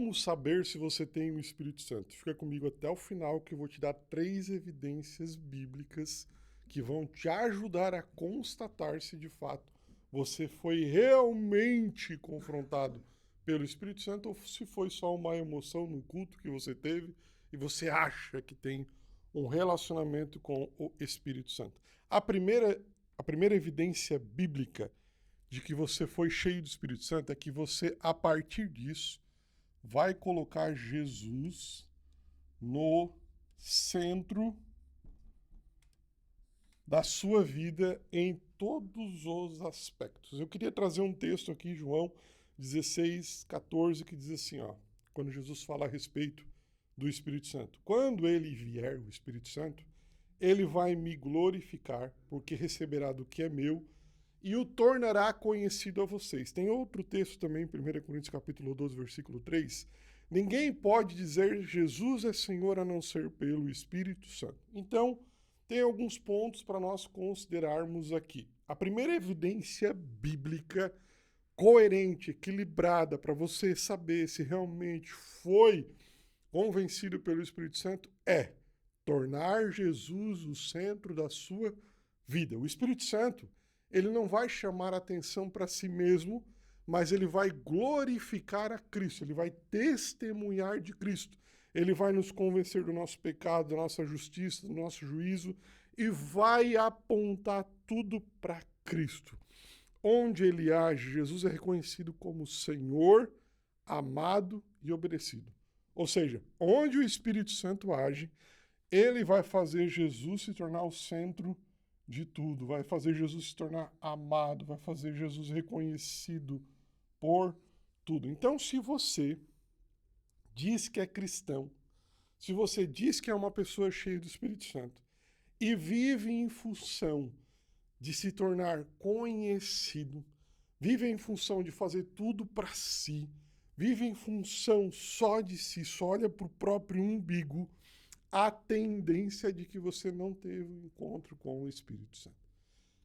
Como saber se você tem o Espírito Santo? Fica comigo até o final que eu vou te dar 3 evidências bíblicas que vão te ajudar a constatar se de fato você foi realmente confrontado pelo Espírito Santo ou se foi só uma emoção no culto que você teve e você acha que tem um relacionamento com o Espírito Santo. A primeira evidência bíblica de que você foi cheio do Espírito Santo é que você, a partir disso, vai colocar Jesus no centro da sua vida em todos os aspectos. Eu queria trazer um texto aqui, João 16:14, que diz assim, ó, quando Jesus fala a respeito do Espírito Santo. Quando ele vier, o Espírito Santo, ele vai me glorificar, porque receberá do que é meu e o tornará conhecido a vocês. Tem outro texto também, 1 Coríntios capítulo 12, versículo 3. Ninguém pode dizer Jesus é Senhor a não ser pelo Espírito Santo. Então, tem alguns pontos para nós considerarmos aqui. A primeira evidência bíblica coerente, equilibrada, para você saber se realmente foi convencido pelo Espírito Santo, é tornar Jesus o centro da sua vida. O Espírito Santo, ele não vai chamar atenção para si mesmo, mas ele vai glorificar a Cristo, ele vai testemunhar de Cristo. Ele vai nos convencer do nosso pecado, da nossa justiça, do nosso juízo e vai apontar tudo para Cristo. Onde ele age, Jesus é reconhecido como Senhor, amado e obedecido. Ou seja, onde o Espírito Santo age, ele vai fazer Jesus se tornar o centro de tudo, vai fazer Jesus se tornar amado, vai fazer Jesus reconhecido por tudo. Então, se você diz que é cristão, se você diz que é uma pessoa cheia do Espírito Santo e vive em função de se tornar conhecido, vive em função de fazer tudo para si, vive em função só de si, só olha para o próprio umbigo, a tendência de que você não teve um encontro com o Espírito Santo.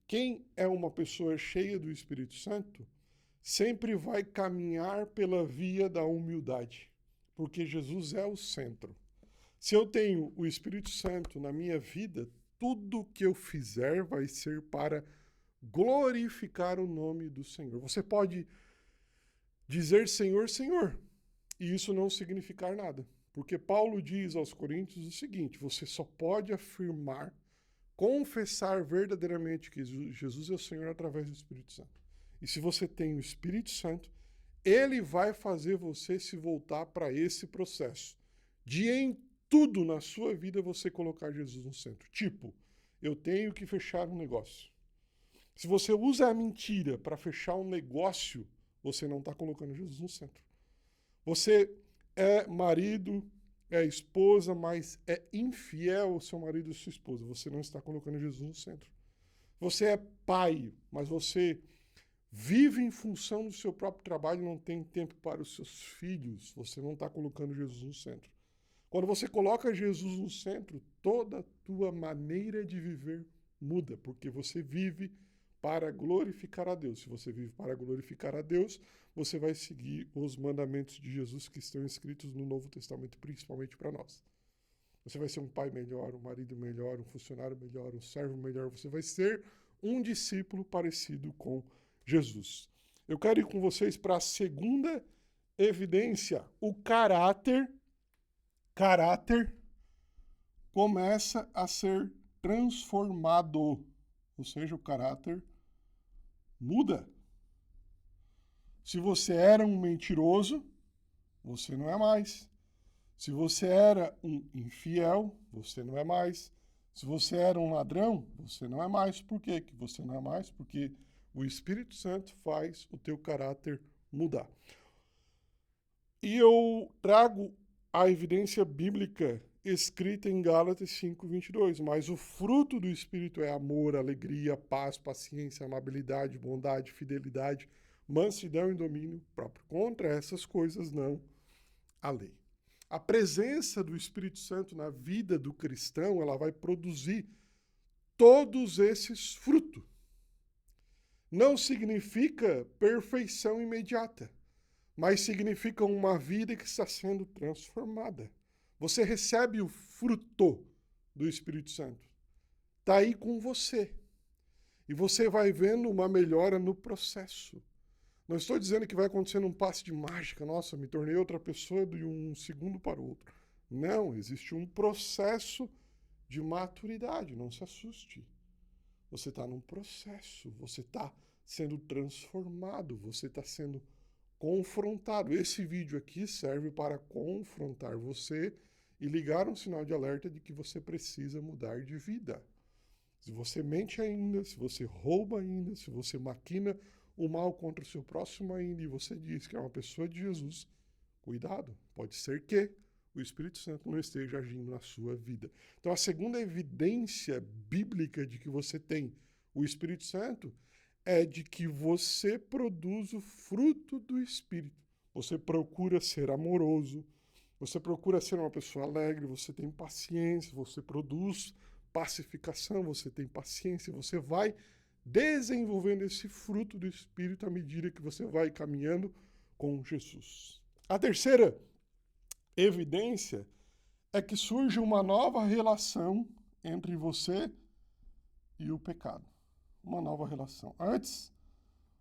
Quem é uma pessoa cheia do Espírito Santo sempre vai caminhar pela via da humildade, porque Jesus é o centro. Se eu tenho o Espírito Santo na minha vida, tudo que eu fizer vai ser para glorificar o nome do Senhor. Você pode dizer Senhor, Senhor, e isso não significar nada. Porque Paulo diz aos Coríntios o seguinte, você só pode afirmar, confessar verdadeiramente que Jesus é o Senhor através do Espírito Santo. E se você tem o Espírito Santo, ele vai fazer você se voltar para esse processo de em tudo na sua vida você colocar Jesus no centro. Tipo, eu tenho que fechar um negócio. Se você usa a mentira para fechar um negócio, você não está colocando Jesus no centro. Você é marido, é esposa, mas é infiel ao seu marido ou sua esposa. Você não está colocando Jesus no centro. Você é pai, mas você vive em função do seu próprio trabalho e não tem tempo para os seus filhos. Você não está colocando Jesus no centro. Quando você coloca Jesus no centro, toda a tua maneira de viver muda, porque você vive para glorificar a Deus. Se você vive para glorificar a Deus, você vai seguir os mandamentos de Jesus que estão escritos no Novo Testamento, principalmente para nós. Você vai ser um pai melhor, um marido melhor, um funcionário melhor, um servo melhor. Você vai ser um discípulo parecido com Jesus. Eu quero ir com vocês para a segunda evidência. O caráter começa a ser transformado. Ou seja, o caráter muda. Se você era um mentiroso, você não é mais. Se você era um infiel, você não é mais. Se você era um ladrão, você não é mais. Por quê que você não é mais? Porque o Espírito Santo faz o teu caráter mudar. E eu trago a evidência bíblica escrita em Gálatas 5:22, mas o fruto do Espírito é amor, alegria, paz, paciência, amabilidade, bondade, fidelidade, mansidão e domínio próprio. Contra essas coisas não há lei. A presença do Espírito Santo na vida do cristão, ela vai produzir todos esses frutos. Não significa perfeição imediata, mas significa uma vida que está sendo transformada. Você recebe o fruto do Espírito Santo. Está aí com você. E você vai vendo uma melhora no processo. Não estou dizendo que vai acontecer num passe de mágica. Nossa, me tornei outra pessoa de um segundo para o outro. Não, existe um processo de maturidade. Não se assuste. Você está num processo. Você está sendo transformado. Você está sendo confrontado. Esse vídeo aqui serve para confrontar você e ligar um sinal de alerta de que você precisa mudar de vida. Se você mente ainda, se você rouba ainda, se você maquina o mal contra o seu próximo ainda e você diz que é uma pessoa de Jesus, cuidado, pode ser que o Espírito Santo não esteja agindo na sua vida. Então a segunda evidência bíblica de que você tem o Espírito Santo é de que você produz o fruto do Espírito. Você procura ser amoroso, você procura ser uma pessoa alegre, você tem paciência, você produz pacificação, você tem paciência, você vai desenvolvendo esse fruto do Espírito à medida que você vai caminhando com Jesus. A terceira evidência é que surge uma nova relação entre você e o pecado. Uma nova relação. Antes,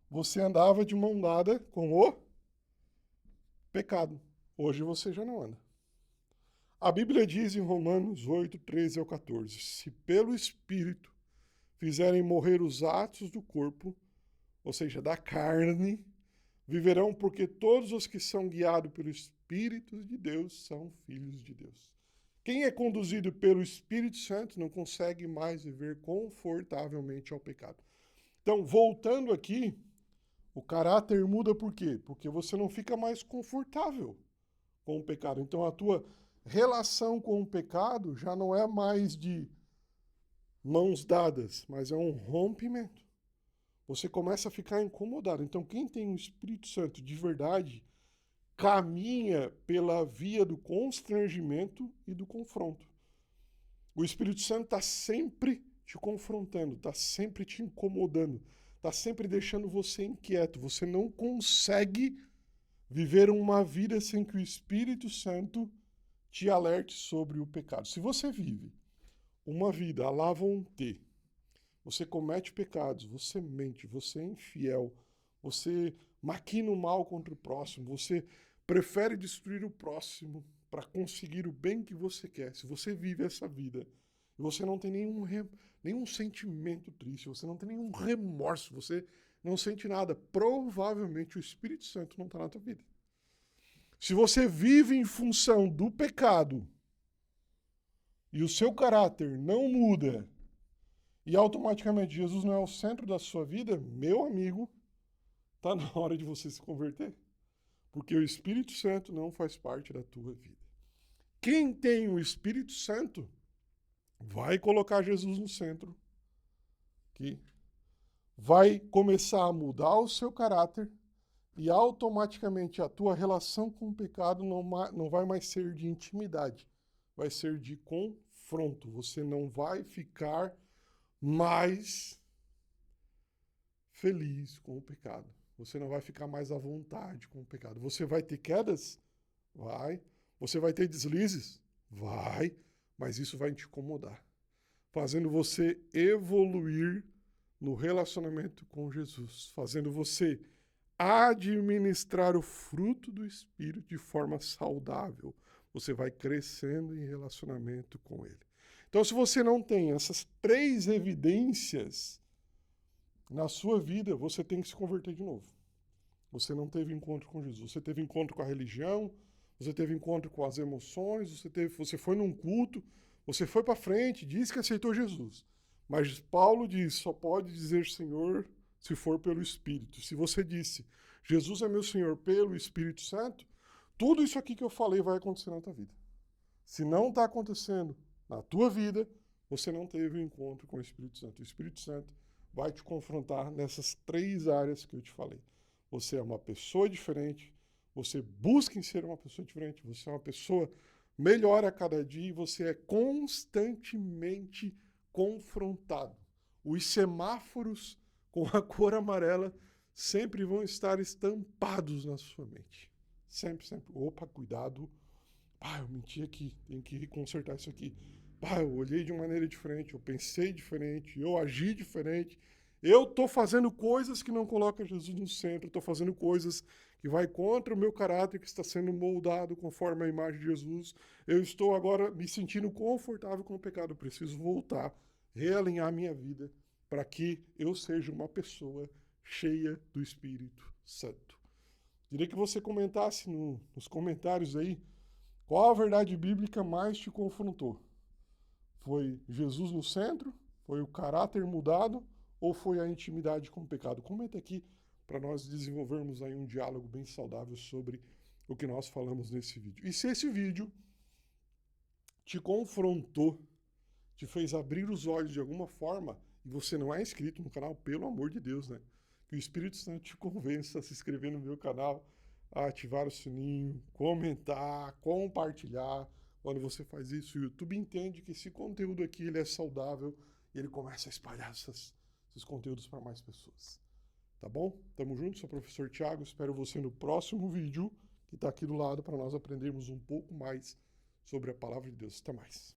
você andava de mão dada com o pecado. Hoje você já não anda. A Bíblia diz em Romanos 8, 13 ao 14, se pelo Espírito fizerem morrer os atos do corpo, ou seja, da carne, viverão porque todos os que são guiados pelo Espírito de Deus são filhos de Deus. Quem é conduzido pelo Espírito Santo não consegue mais viver confortavelmente ao pecado. Então, voltando aqui, o caráter muda por quê? Porque você não fica mais confortável com o pecado. Então, a tua relação com o pecado já não é mais de mãos dadas, mas é um rompimento. Você começa a ficar incomodado. Então, quem tem o Espírito Santo de verdade caminha pela via do constrangimento e do confronto. O Espírito Santo está sempre te confrontando, está sempre te incomodando, está sempre deixando você inquieto. Você não consegue viver uma vida sem que o Espírito Santo te alerte sobre o pecado. Se você vive uma vida à la vontade, você comete pecados, você mente, você é infiel, você maquina o mal contra o próximo, você prefere destruir o próximo para conseguir o bem que você quer. Se você vive essa vida e você não tem nenhum sentimento triste, você não tem nenhum remorso, você não sente nada, provavelmente o Espírito Santo não está na tua vida. Se você vive em função do pecado e o seu caráter não muda e automaticamente Jesus não é o centro da sua vida, meu amigo, está na hora de você se converter. Porque o Espírito Santo não faz parte da tua vida. Quem tem o Espírito Santo vai colocar Jesus no centro, que vai começar a mudar o seu caráter e automaticamente a tua relação com o pecado não vai mais ser de intimidade, vai ser de confronto. Você não vai ficar mais feliz com o pecado. Você não vai ficar mais à vontade com o pecado. Você vai ter quedas? Vai. Você vai ter deslizes? Vai. Mas isso vai te incomodar, fazendo você evoluir no relacionamento com Jesus, fazendo você administrar o fruto do Espírito de forma saudável. Você vai crescendo em relacionamento com Ele. Então, se você não tem essas três evidências na sua vida, você tem que se converter de novo. Você não teve encontro com Jesus. Você teve encontro com a religião, você teve encontro com as emoções, você foi num culto, você foi para frente, disse que aceitou Jesus. Mas Paulo diz, só pode dizer Senhor se for pelo Espírito. Se você disse, Jesus é meu Senhor pelo Espírito Santo, tudo isso aqui que eu falei vai acontecer na tua vida. Se não está acontecendo na tua vida, você não teve um encontro com o Espírito Santo. O Espírito Santo vai te confrontar nessas três áreas que eu te falei. Você é uma pessoa diferente, você busca em ser uma pessoa diferente, você é uma pessoa melhor a cada dia e você é constantemente confrontado. Os semáforos com a cor amarela sempre vão estar estampados na sua mente. Sempre, sempre. Opa, cuidado. Eu menti aqui, tenho que consertar isso aqui. Eu olhei de uma maneira diferente, eu pensei diferente, eu agi diferente. Eu estou fazendo coisas que não colocam Jesus no centro, estou fazendo coisas que vai contra o meu caráter, que está sendo moldado conforme a imagem de Jesus. Eu estou agora me sentindo confortável com o pecado. Eu preciso voltar, realinhar minha vida, para que eu seja uma pessoa cheia do Espírito Santo. Queria que você comentasse nos comentários aí qual a verdade bíblica mais te confrontou. Foi Jesus no centro? Foi o caráter mudado? Ou foi a intimidade com o pecado? Comenta aqui para nós desenvolvermos aí um diálogo bem saudável sobre o que nós falamos nesse vídeo. E se esse vídeo te confrontou, te fez abrir os olhos de alguma forma, e você não é inscrito no canal, pelo amor de Deus, né? Que o Espírito Santo te convença a se inscrever no meu canal, a ativar o sininho, comentar, compartilhar. Quando você faz isso, o YouTube entende que esse conteúdo aqui ele é saudável e ele começa a espalhar esses conteúdos para mais pessoas. Tá bom? Tamo junto, sou o professor Thiago, espero você no próximo vídeo, que está aqui do lado, para nós aprendermos um pouco mais sobre a palavra de Deus. Até mais.